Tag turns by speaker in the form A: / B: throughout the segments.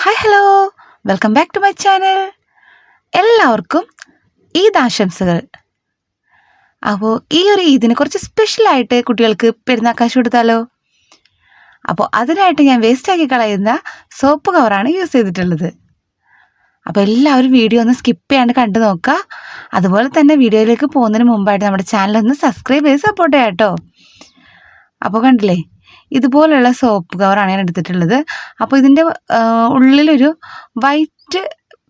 A: Hi hello, welcome back to my channel. എല്ലാവർക്കും ഈദ് ആശംസകൾ. അപ്പോൾ ഈ ഒരു ഈദിന് കുറച്ച് സ്പെഷ്യലായിട്ട് കുട്ടികൾക്ക് പെരുന്നാൾ കാശ് കൊടുത്താലോ. അപ്പോൾ അതിനായിട്ട് ഞാൻ വേസ്റ്റാക്കി കളയുന്ന സോപ്പ് കവറാണ് യൂസ് ചെയ്തിട്ടുള്ളത്. അപ്പോൾ എല്ലാവരും വീഡിയോ ഒന്ന് സ്കിപ്പ് ചെയ്യാണ്ട് കണ്ടു നോക്കുക. അതുപോലെ തന്നെ വീഡിയോയിലേക്ക് പോകുന്നതിന് മുമ്പായിട്ട് നമ്മുടെ ചാനലൊന്ന് സബ്സ്ക്രൈബ് ചെയ്ത് സപ്പോർട്ട് ചെയ്യാം കേട്ടോ. അപ്പോൾ കണ്ടില്ലേ, ഇതുപോലുള്ള സോപ്പ് കവറാണ് ഞാൻ എടുത്തിട്ടുള്ളത്. അപ്പോൾ ഇതിൻ്റെ ഉള്ളിലൊരു വൈറ്റ്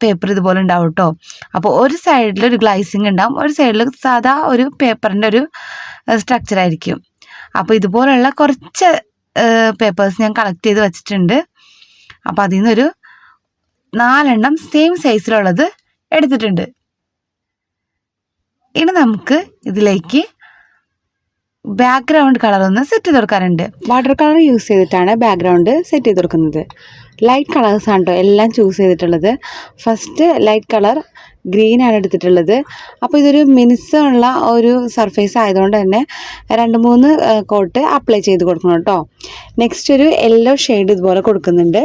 A: പേപ്പർ ഇതുപോലെ ഉണ്ടാവും കേട്ടോ. അപ്പോൾ ഒരു സൈഡിലൊരു ഗ്ലൈസിങ് ഉണ്ടാവും, ഒരു സൈഡിൽ സാധാ ഒരു പേപ്പറിൻ്റെ ഒരു സ്ട്രക്ചറായിരിക്കും. അപ്പോൾ ഇതുപോലുള്ള കുറച്ച് പേപ്പേഴ്സ് ഞാൻ കളക്ട് ചെയ്ത് വച്ചിട്ടുണ്ട്. അപ്പോൾ അതിൽ നിന്നൊരു 4 സെയിം സൈസിലുള്ളത് എടുത്തിട്ടുണ്ട്. ഇനി നമുക്ക് ഇതിലേക്ക് ബാക്ക്ഗ്രൗണ്ട് കളർ ഒന്ന് സെറ്റ് ചെയ്ത് കൊടുക്കാറുണ്ട്. വാട്ടർ കളർ യൂസ് ചെയ്തിട്ടാണ് ബാക്ക്ഗ്രൗണ്ട് സെറ്റ് ചെയ്ത് കൊടുക്കുന്നത്. ലൈറ്റ് കളേഴ്സാണ് കേട്ടോ എല്ലാം ചൂസ് ചെയ്തിട്ടുള്ളത്. ഫസ്റ്റ് ലൈറ്റ് കളർ ഗ്രീനാണ് എടുത്തിട്ടുള്ളത്. അപ്പോൾ ഇതൊരു മിനുസമുള്ള ഒരു സർഫേസ് ആയതുകൊണ്ട് തന്നെ 2-3 കോട്ട് അപ്ലൈ ചെയ്ത് കൊടുക്കണം കേട്ടോ. നെക്സ്റ്റ് ഒരു യെല്ലോ ഷെയ്ഡ് ഇതുപോലെ കൊടുക്കുന്നുണ്ട്.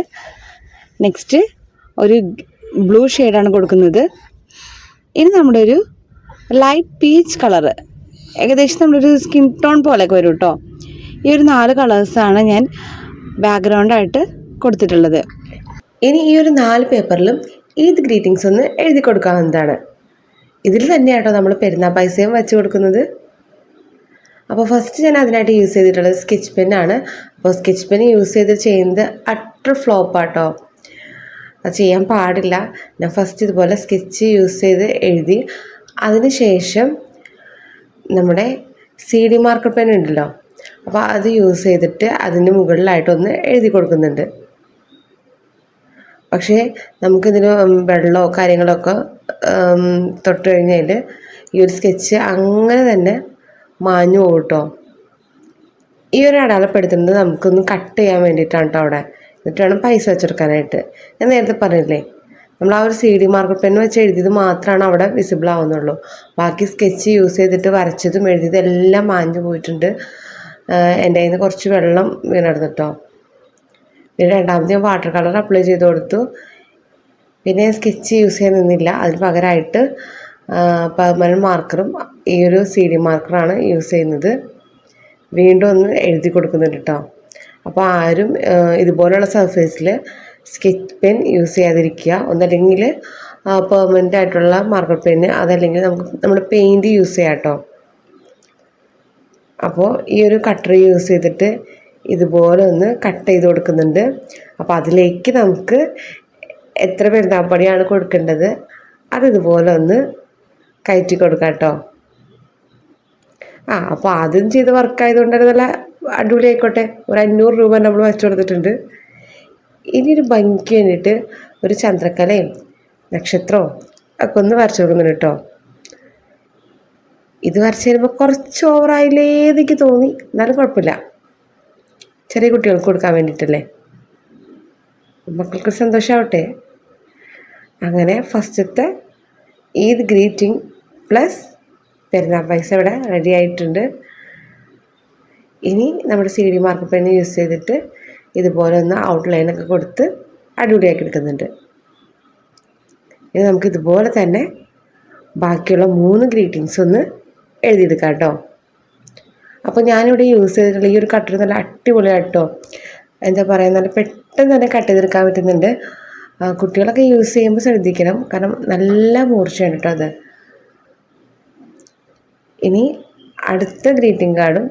A: നെക്സ്റ്റ് ഒരു ബ്ലൂ ഷെയ്ഡാണ് കൊടുക്കുന്നത്. ഇനി നമ്മുടെ ഒരു ലൈറ്റ് പീച്ച് കളറ്, ഏകദേശം നമ്മളൊരു സ്കിൻ ടോൺ പോലെയൊക്കെ വരും കേട്ടോ. ഈ ഒരു 4 കളേഴ്സാണ് ഞാൻ ബാക്ക്ഗ്രൗണ്ടായിട്ട് കൊടുത്തിട്ടുള്ളത്.
B: ഇനി ഈ ഒരു 4 പേപ്പറിലും ഈദ് ഗ്രീറ്റിംഗ്സ് ഒന്ന് എഴുതി കൊടുക്കാവുന്നതാണ്. ഇതിൽ തന്നെയാട്ടോ നമ്മൾ പെരുന്നാൾ പൈസയും വെച്ച് കൊടുക്കുന്നത്. അപ്പോൾ ഫസ്റ്റ് ഞാൻ അതിനായിട്ട് യൂസ് ചെയ്തിട്ടുള്ളത് സ്കെച്ച് പെന്നാണ്. അപ്പോൾ സ്കെച്ച് പെൻ യൂസ് ചെയ്ത് ചെയ്യുന്നത് അട്ടർ ഫ്ലോപ്പാട്ടോ, അത് ചെയ്യാൻ പാടില്ല. ഞാൻ ഫസ്റ്റ് ഇതുപോലെ സ്കെച്ച് യൂസ് ചെയ്ത് എഴുതി, അതിന് ശേഷം നമ്മുടെ CD മാർക്കർ പെൻ ഉണ്ടല്ലോ, അപ്പോൾ അത് യൂസ് ചെയ്തിട്ട് അതിന് മുകളിലായിട്ടൊന്ന് എഴുതി കൊടുക്കുന്നുണ്ട്. പക്ഷേ നമുക്കിതിന് വെള്ളമോ കാര്യങ്ങളൊക്കെ തൊട്ട് കഴിഞ്ഞാൽ ഈ ഒരു സ്കെച്ച് അങ്ങനെ തന്നെ മാഞ്ഞു പോകും കേട്ടോ. ഈ ഒരു അടയാളപ്പെടുത്തുന്നത് നമുക്കൊന്ന് കട്ട് ചെയ്യാൻ വേണ്ടിയിട്ടാണ് കേട്ടോ അവിടെ. എന്നിട്ട് വേണം പൈസ വെച്ചെടുക്കാനായിട്ട്. ഞാൻ നേരത്തെ പറഞ്ഞില്ലേ, നമ്മൾ ആ ഒരു CD മാർക്കർ പെൻ വെച്ച് എഴുതിയത് മാത്രമാണ് അവിടെ വിസിബിൾ ആവുന്നുള്ളൂ. ബാക്കി സ്കെച്ച് യൂസ് ചെയ്തിട്ട് വരച്ചതും എഴുതിയതും എല്ലാം മാഞ്ഞു പോയിട്ടുണ്ട്. എൻ്റെ കയ്യിൽ നിന്ന് കുറച്ച് വെള്ളം വീണെടുത്തു കേട്ടോ. പിന്നെ രണ്ടാമത് ഞാൻ വാട്ടർ കളർ അപ്ലൈ ചെയ്ത് കൊടുത്തു. പിന്നെ സ്കെച്ച് യൂസ് ചെയ്യാൻ നിന്നില്ല, അതിന് പകരമായിട്ട് പെർമനൻറ്റ് മാർക്കറും ഈ ഒരു CD മാർക്കറാണ് യൂസ് ചെയ്യുന്നത്. വീണ്ടും ഒന്ന് എഴുതി കൊടുക്കുന്നുണ്ട് കേട്ടോ. അപ്പോൾ ആരും ഇതുപോലെയുള്ള സർഫേസിൽ സ്കെച്ച് പെൻ യൂസ് ചെയ്യാതിരിക്കുക. ഒന്നല്ലെങ്കിൽ പെർമനൻ്റ് ആയിട്ടുള്ള മാർക്കർ പെന്ന്, അതല്ലെങ്കിൽ നമ്മൾ പെയിൻറ്റ് യൂസ് ചെയ്യാം കേട്ടോ. അപ്പോൾ ഈ ഒരു കട്ടർ യൂസ് ചെയ്തിട്ട് ഇതുപോലെ ഒന്ന് കട്ട് ചെയ്ത് കൊടുക്കുന്നുണ്ട്. അപ്പോൾ അതിലേക്ക് നമുക്ക് എത്ര പെരുന്നാൾപ്പടിയാണ് കൊടുക്കേണ്ടത് അതിതുപോലെ ഒന്ന് കയറ്റി കൊടുക്കാം കേട്ടോ. അപ്പോൾ ആദ്യം ചെയ്ത് വർക്കായതുകൊണ്ട് തന്നെ നല്ല അടിപൊളി ആയിക്കോട്ടെ. ഒരു 500 രൂപ നമ്മൾ വെച്ച് കൊടുത്തിട്ടുണ്ട്. ഇനി ഒരു ഭംഗിക്ക് വേണ്ടിയിട്ട് ഒരു ചന്ദ്രക്കലയും നക്ഷത്രവും ഒക്കെ ഒന്ന് വരച്ചു കൊടുക്കുന്നുണ്ട് കേട്ടോ. ഇത് വരച്ച് കഴിയുമ്പോൾ കുറച്ച് ഓവറായില്ലേ എനിക്ക് തോന്നി, എന്നാലും കുഴപ്പമില്ല, ചെറിയ കുട്ടികൾക്ക് കൊടുക്കാൻ വേണ്ടിയിട്ടല്ലേ, മക്കൾക്ക് സന്തോഷമാവട്ടെ. അങ്ങനെ ഫസ്റ്റത്തെ ഈദ് ഗ്രീറ്റിംഗ് പ്ലസ് പെരുന്നാൾ പൈസ ഇവിടെ റെഡി ആയിട്ടുണ്ട്. ഇനി നമ്മുടെ CD മാർക്കർ പെൻ യൂസ് ചെയ്തിട്ട് ഇതുപോലെ ഒന്ന് ഔട്ട്ലൈനൊക്കെ കൊടുത്ത് അടിപൊളിയാക്കി എടുക്കുന്നുണ്ട്. ഇനി നമുക്ക് ഇതുപോലെ തന്നെ ബാക്കിയുള്ള 3 ഗ്രീറ്റിങ്സ് ഒന്ന് എഴുതിയെടുക്കാം കേട്ടോ. അപ്പോൾ ഞാനിവിടെ യൂസ് ചെയ്തിട്ടുള്ള ഈ ഒരു കട്ടർ നല്ല അടിപൊളിയായിട്ടോ, എന്താ പറയുക, നല്ല പെട്ടെന്ന് തന്നെ കട്ട് ചെയ്തെടുക്കാൻ പറ്റുന്നുണ്ട്. കുട്ടികളൊക്കെ യൂസ് ചെയ്യുമ്പോൾ ശ്രദ്ധിക്കണം, കാരണം നല്ല മൂർച്ചയാണ് കേട്ടോ അത്. ഇനി അടുത്ത ഗ്രീറ്റിംഗ് കാർഡും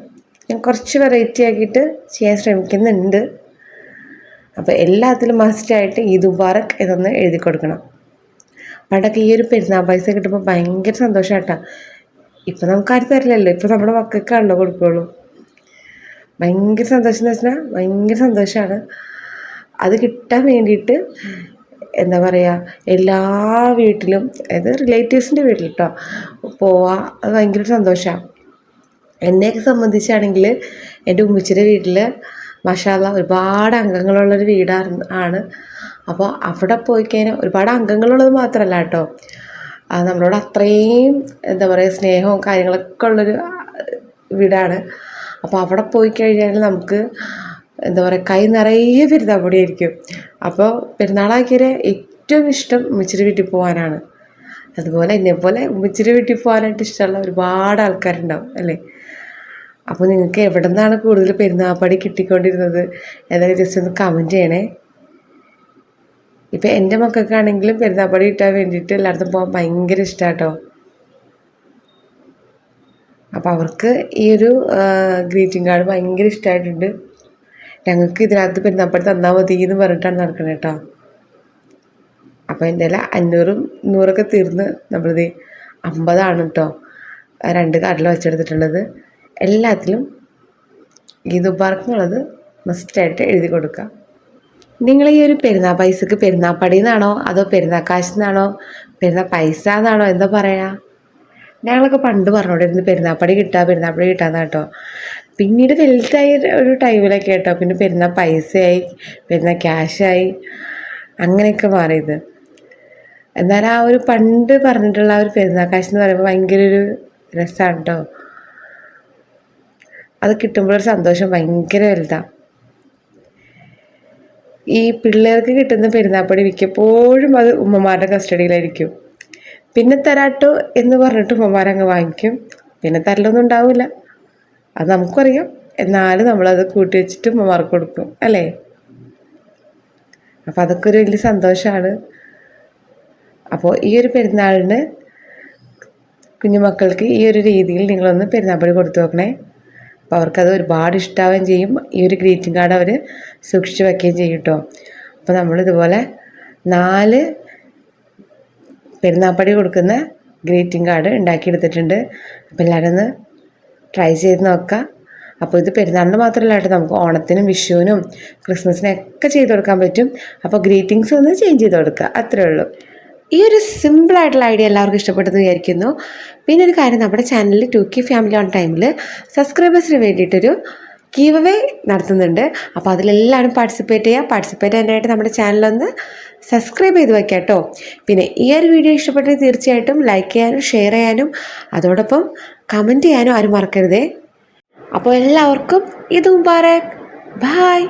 B: ഞാൻ കുറച്ച് വെറൈറ്റി ആക്കിയിട്ട് ചെയ്യാൻ ശ്രമിക്കുന്നുണ്ട്. അപ്പോൾ എല്ലാത്തിലും മസ്റ്റായിട്ട് ഈദ് മുബാറക് എന്നൊന്ന് എഴുതി കൊടുക്കണം. പണ്ടൊക്കെ ഈ ഒരു പെരുന്നാൾ പൈസ കിട്ടുമ്പോൾ ഭയങ്കര സന്തോഷമായിട്ടാ. ഇപ്പം നമുക്ക് ആരും തരില്ലല്ലോ, ഇപ്പം നമ്മുടെ മക്കൾക്കാണല്ലോ കൊടുക്കുകയുള്ളൂ. ഭയങ്കര സന്തോഷം എന്ന് വെച്ചാൽ ഭയങ്കര സന്തോഷമാണ്. അത് കിട്ടാൻ വേണ്ടിയിട്ട് എന്താ പറയുക, എല്ലാ വീട്ടിലും, അതായത് റിലേറ്റീവ്സിൻ്റെ വീട്ടിൽ കേട്ടോ പോവാ, അത് ഭയങ്കര സന്തോഷമാണ്. എന്നെയൊക്കെ സംബന്ധിച്ചാണെങ്കിൽ എൻ്റെ ഉമ്മച്ചിയുടെ വീട്ടിൽ മാഷാ അല്ലാഹ് ഒരുപാട് അംഗങ്ങളുള്ളൊരു വീടാണ്. അപ്പോൾ അവിടെ പോയി കഴിഞ്ഞാൽ ഒരുപാട് അംഗങ്ങളുള്ളത് മാത്രമല്ല കേട്ടോ, നമ്മളോട് അത്രയും എന്താ പറയുക സ്നേഹവും കാര്യങ്ങളൊക്കെ ഉള്ളൊരു വീടാണ്. അപ്പോൾ അവിടെ പോയി കഴിഞ്ഞാൽ നമുക്ക് എന്താ പറയുക, കൈ നിറയെ പെരുന്നാൾപ്പൊടി ആയിരിക്കും. അപ്പോൾ പെരുന്നാളാക്കിയ ഏറ്റവും ഇഷ്ടം ഉമ്മച്ചിയുടെ വീട്ടിൽ പോകാനാണ്. അതുപോലെ എന്നെപ്പോലെ ഉമ്മച്ചിയുടെ വീട്ടിൽ പോകാനായിട്ട് ഇഷ്ടമുള്ള ഒരുപാട് ആൾക്കാരുണ്ടാവും അല്ലേ. അപ്പോൾ നിങ്ങൾക്ക് എവിടെ നിന്നാണ് കൂടുതൽ പെരുന്നാൾപ്പൊടി കിട്ടിക്കൊണ്ടിരുന്നത് എന്നൊക്കെ ജസ്റ്റ് ഒന്ന് കമൻറ്റ് ചെയ്യണേ. ഇപ്പം എൻ്റെ മക്കൾക്കാണെങ്കിലും പെരുന്നാൾപ്പൊടി കിട്ടാൻ വേണ്ടിയിട്ട് എല്ലായിടത്തും പോകാൻ ഭയങ്കര ഇഷ്ടമാണ് കേട്ടോ. അപ്പോൾ അവർക്ക് ഈ ഒരു ഗ്രീറ്റിംഗ് കാർഡ് ഭയങ്കര ഇഷ്ടമായിട്ടുണ്ട്. ഞങ്ങൾക്ക് ഇതിനകത്ത് പെരുന്നാൾപ്പൊടി തന്നാൽ മതി എന്ന് പറഞ്ഞിട്ടാണ് നടക്കുന്നത് കേട്ടോ. അപ്പോൾ എൻ്റെ 500ഉം 100ഒക്കെ തീർന്ന് നമ്മളിത് 50 കേട്ടോ 2 കാർഡിൽ വെച്ചെടുത്തിട്ടുള്ളത്. എല്ലാത്തിലും ഈദ് മുബാറക്ക് എന്നുള്ളത് മസ്റ്റായിട്ട് എഴുതി കൊടുക്കുക. നിങ്ങൾ ഈ ഒരു പെരുന്നാൾ പൈസക്ക് പെരുന്നാൾപ്പടി എന്നാണോ അതോ പെരുന്നാൾ കാശ് എന്നാണോ പെരുന്നാൾ പൈസ എന്നാണോ എന്താ പറയുക? ഞങ്ങളൊക്കെ പണ്ട് പറഞ്ഞോണ്ടിരുന്നു പെരുന്നാൾപ്പടി കിട്ടാന്ന് കേട്ടോ. പിന്നീട് വലുതായ ഒരു ടൈമിലൊക്കെ കേട്ടോ പിന്നെ പെരുന്നാൾ പൈസയായി, പെരുന്നാൾ ക്യാഷായി, അങ്ങനെയൊക്കെ മാറിയത്. എന്നാൽ ആ ഒരു പണ്ട് പറഞ്ഞിട്ടുള്ള ആ ഒരു പെരുന്നാൾ കാശ് എന്ന് പറയുമ്പോൾ ഭയങ്കര ഒരു രസമാണ് കേട്ടോ. അത് കിട്ടുമ്പോഴൊരു സന്തോഷം ഭയങ്കര വലുതാണ്. ഈ പിള്ളേർക്ക് കിട്ടുന്ന പെരുന്നാൾപ്പൊടി മിക്കപ്പോഴും അത് ഉമ്മമാരുടെ കസ്റ്റഡിയിലായിരിക്കും. പിന്നെ തരാട്ടോ എന്ന് പറഞ്ഞിട്ട് ഉമ്മമാരങ്ങ് വാങ്ങിക്കും. പിന്നെ തരലൊന്നും ഉണ്ടാവില്ല, അത് നമുക്കറിയാം. എന്നാലും നമ്മളത് കൂട്ടി വെച്ചിട്ട് ഉമ്മമാർക്ക് കൊടുക്കും അല്ലേ. അപ്പോൾ അതൊക്കെ ഒരു വലിയ സന്തോഷമാണ്. അപ്പോൾ ഈ ഒരു പെരുന്നാളിന് കുഞ്ഞുമക്കൾക്ക് ഈ ഒരു രീതിയിൽ നിങ്ങളൊന്ന് പെരുന്നാൾപ്പൊടി കൊടുത്തു നോക്കണേ. അപ്പോൾ അവർക്കത് ഒരുപാട് ഇഷ്ടാവുകയും ചെയ്യും. ഈ ഒരു ഗ്രീറ്റിംഗ് കാർഡ് അവർ സൂക്ഷിച്ച് വയ്ക്കുകയും ചെയ്യും കേട്ടോ. അപ്പോൾ നമ്മളിതുപോലെ 4 പെരുന്നാൾപ്പൊടി കൊടുക്കുന്ന ഗ്രീറ്റിംഗ് കാർഡ് ഉണ്ടാക്കിയെടുത്തിട്ടുണ്ട്. അപ്പോൾ എല്ലാവരും ഒന്ന് ട്രൈ ചെയ്ത് നോക്കുക. അപ്പോൾ ഇത് പെരുന്നാളിന് മാത്രമല്ല കേട്ടോ, നമുക്ക് ഓണത്തിനും വിഷുവിനും ക്രിസ്മസിനൊക്കെ ചെയ്ത് കൊടുക്കാൻ പറ്റും. അപ്പോൾ ഗ്രീറ്റിങ്സ് ഒന്ന് ചേഞ്ച് ചെയ്ത് കൊടുക്കുക, അത്രേ ഉള്ളൂ. ഈ ഒരു സിമ്പിളായിട്ടുള്ള ഐഡിയ എല്ലാവർക്കും ഇഷ്ടപ്പെട്ടെന്ന് വിചാരിക്കുന്നു. പിന്നെ ഒരു കാര്യം, നമ്മുടെ ചാനലിൽ 2K ഫാമിലി ഓൺ ടൈമിൽ സബ്സ്ക്രൈബേഴ്സിന് വേണ്ടിയിട്ടൊരു ഗീവ് അവേ നടത്തുന്നുണ്ട്. അപ്പോൾ അതിലെല്ലാവരും പാർട്ടിസിപ്പേറ്റ് ചെയ്യാനായിട്ട് നമ്മുടെ ചാനലൊന്ന് സബ്സ്ക്രൈബ് ചെയ്ത് വയ്ക്കാം കേട്ടോ. പിന്നെ ഈ ഒരു വീഡിയോ ഇഷ്ടപ്പെട്ടെങ്കിൽ തീർച്ചയായിട്ടും ലൈക്ക് ചെയ്യാനും ഷെയർ ചെയ്യാനും അതോടൊപ്പം കമൻറ്റ് ചെയ്യാനും ആരും മറക്കരുതേ. അപ്പോൾ എല്ലാവർക്കും ഈദ് മുബാറക്. ബൈ.